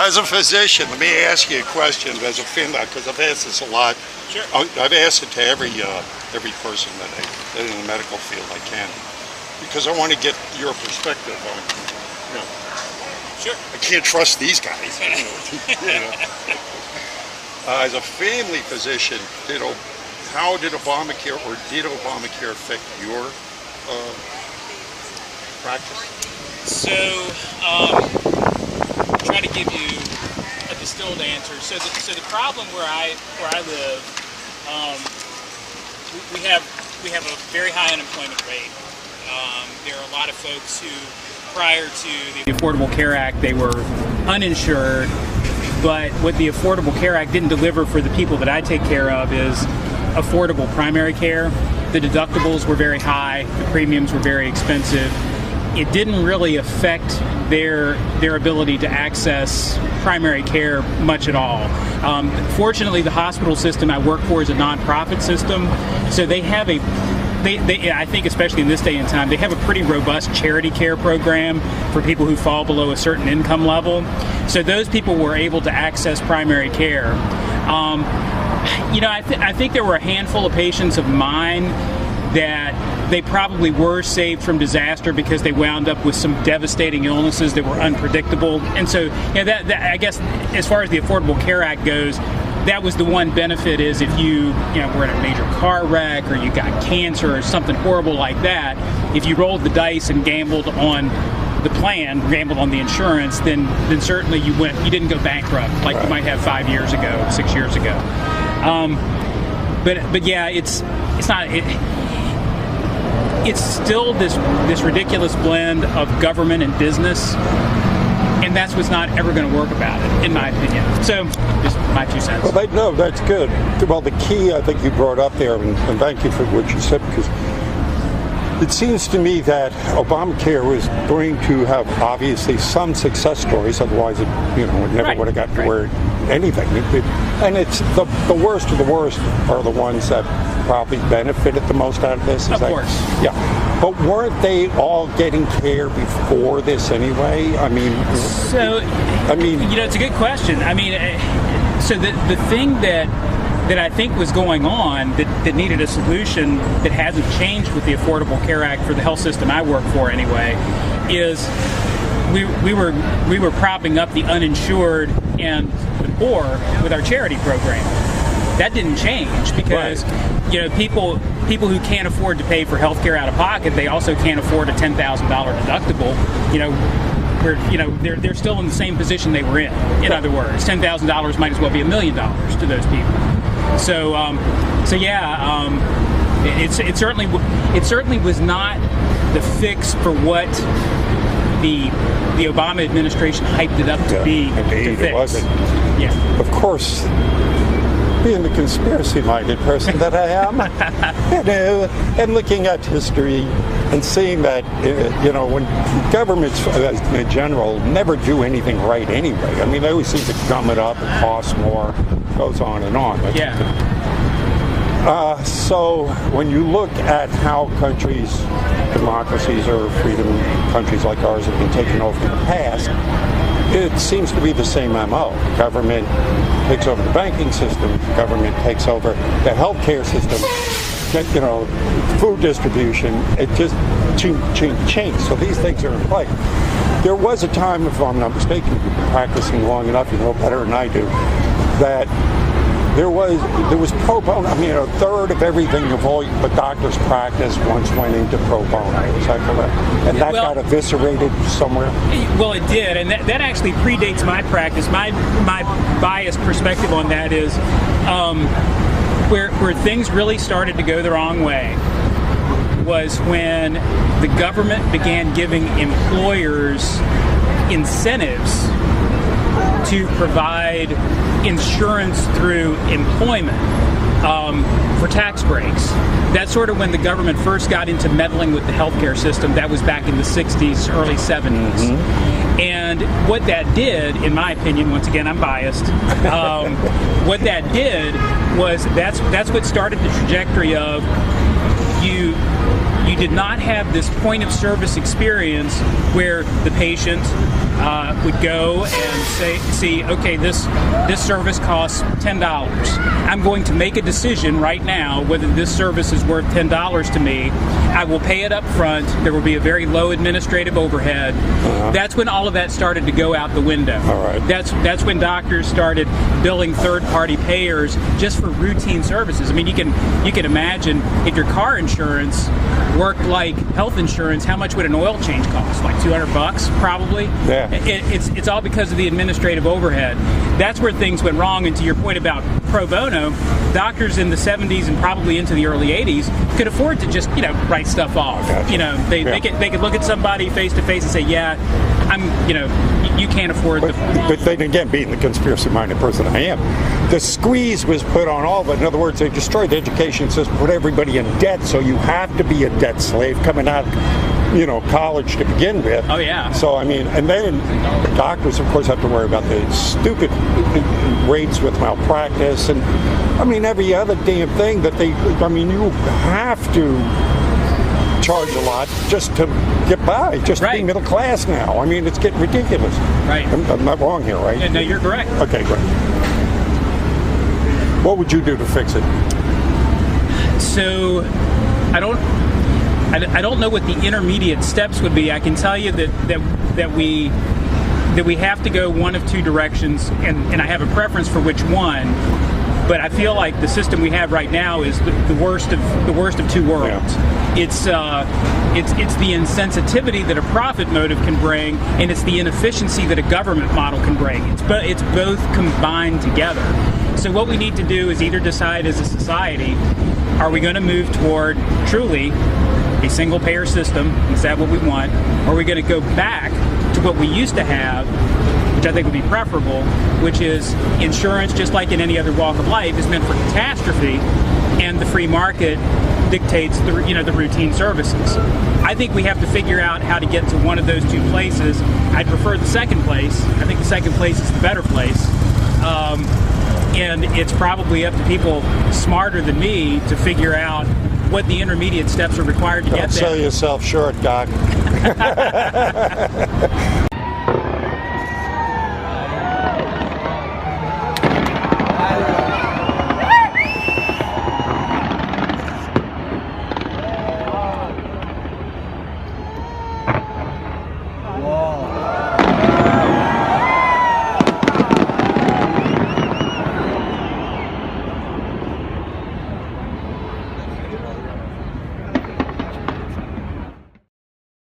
As a physician, let me ask you a question. As a family, because I've asked this a lot. Sure. I've asked it to every person that in the medical field I can, because I want to get your perspective on. You know, Sure. I can't trust these guys. As a family physician, how did Obamacare affect your practice? So, try to give you a distilled answer. So the problem where I live, we have a very high unemployment rate. There are a lot of folks who, prior to the Affordable Care Act, they were uninsured. But what the Affordable Care Act didn't deliver for the people that I take care of is affordable primary care. The deductibles were very high. The premiums were very expensive. It didn't really affect their ability to access primary care much at all. Fortunately, the hospital system I work for is a nonprofit system, so they have I think especially in this day and time, they have a pretty robust charity care program for people who fall below a certain income level. So those people were able to access primary care. I think there were a handful of patients of mine that they probably were saved from disaster because they wound up with some devastating illnesses that were unpredictable. And so, that I guess, as far as the Affordable Care Act goes, that was the one benefit, is if you were in a major car wreck or you got cancer or something horrible like that, if you rolled the dice and gambled on the plan, gambled on the insurance, then certainly you didn't go bankrupt like you might have 5 years ago, 6 years ago. But yeah, it's not. It's still this ridiculous blend of government and business, and that's what's not ever going to work about it, in my opinion. So, just my 2 cents. Well, no, that's good. Well, the key I think you brought up there, and thank you for what you said, because it seems to me that Obamacare was going to have obviously some success stories, otherwise it never would have gotten to where anything. And it's the worst of the worst are the ones that probably benefited the most out of this. Of course. Yeah. But weren't they all getting care before this anyway? It's a good question. So the thing that I think was going on that needed a solution that hasn't changed with the Affordable Care Act for the health system I work for anyway, is we were propping up the uninsured and the poor with our charity program. That didn't change because people who can't afford to pay for health care out of pocket, they also can't afford a $10,000 deductible. They're still in the same position they were in. In other words, $10,000 might as well be $1 million to those people. It certainly was not the fix for what the Obama administration hyped it up to be. Indeed, it wasn't. Yeah. Of course, being the conspiracy-minded person that I am, and looking at history and seeing that, when governments in general never do anything right anyway. They always seem to gum it up, it costs more, goes on and on. So when you look at how countries, democracies or freedom countries like ours have been taken over in the past, it seems to be the same MO. Government takes over the banking system, government takes over the healthcare system, food distribution, it just change. So these things are in play. There was a time, if I'm not mistaken, you've been practicing long enough, you know better than I do, that there was pro bono. A third of everything of all the doctor's practice once went into pro bono. Is that correct? And that got eviscerated somewhere? Well, it did, and that actually predates my practice. My biased perspective on that is where things really started to go the wrong way was when the government began giving employers incentives to provide insurance through employment for tax breaks. That's sort of when the government first got into meddling with the healthcare system. That was back in the 60s, early 70s. Mm-hmm. And what that did, in my opinion, once again, I'm biased, what that did was that's what started the trajectory of you did not have this point of service experience where the patient would go and see, okay, this service costs $10. I'm going to make a decision right now whether this service is worth $10 to me. I will pay it up front. There will be a very low administrative overhead. That's when all of that started to go out the window. All right. That's when doctors started billing third-party payers just for routine services. I mean, you can imagine if your car insurance worked like health insurance, how much would an oil change cost? Like $200 probably. Yeah. It's all because of the administrative overhead. That's where things went wrong. And to your point about pro bono, doctors in the 70s and probably into the early 80s could afford to just write stuff off. Gotcha. They could look at somebody face to face and say, yeah, you can't afford but then again, being the conspiracy-minded person I am, the squeeze was put on all of it. In other words, they destroyed the education system, put everybody in debt, so you have to be a debt slave coming out of college to begin with. Oh, yeah. So, I mean, and then the doctors, of course, have to worry about the stupid rates with malpractice and, I mean, every other damn thing that you have to charge a lot just to get by, just to be middle class now. I mean, it's getting ridiculous. Right. I'm not wrong here, right? Yeah, no, you're correct. Okay, great. What would you do to fix it? So, I don't know what the intermediate steps would be. I can tell you that we have to go one of two directions, and I have a preference for which one. But I feel like the system we have right now is the worst of two worlds. Yeah. It's the insensitivity that a profit motive can bring, and it's the inefficiency that a government model can bring. It's both combined together. So what we need to do is either decide as a society, are we going to move toward truly a single payer system? Is that what we want? Or are we going to go back to what we used to have, which I think would be preferable, which is insurance, just like in any other walk of life, is meant for catastrophe, and the free market dictates the routine services. I think we have to figure out how to get to one of those two places. I'd prefer the second place. I think the second place is the better place. And it's probably up to people smarter than me to figure out what the intermediate steps are required to get there. Don't sell yourself short, Doc.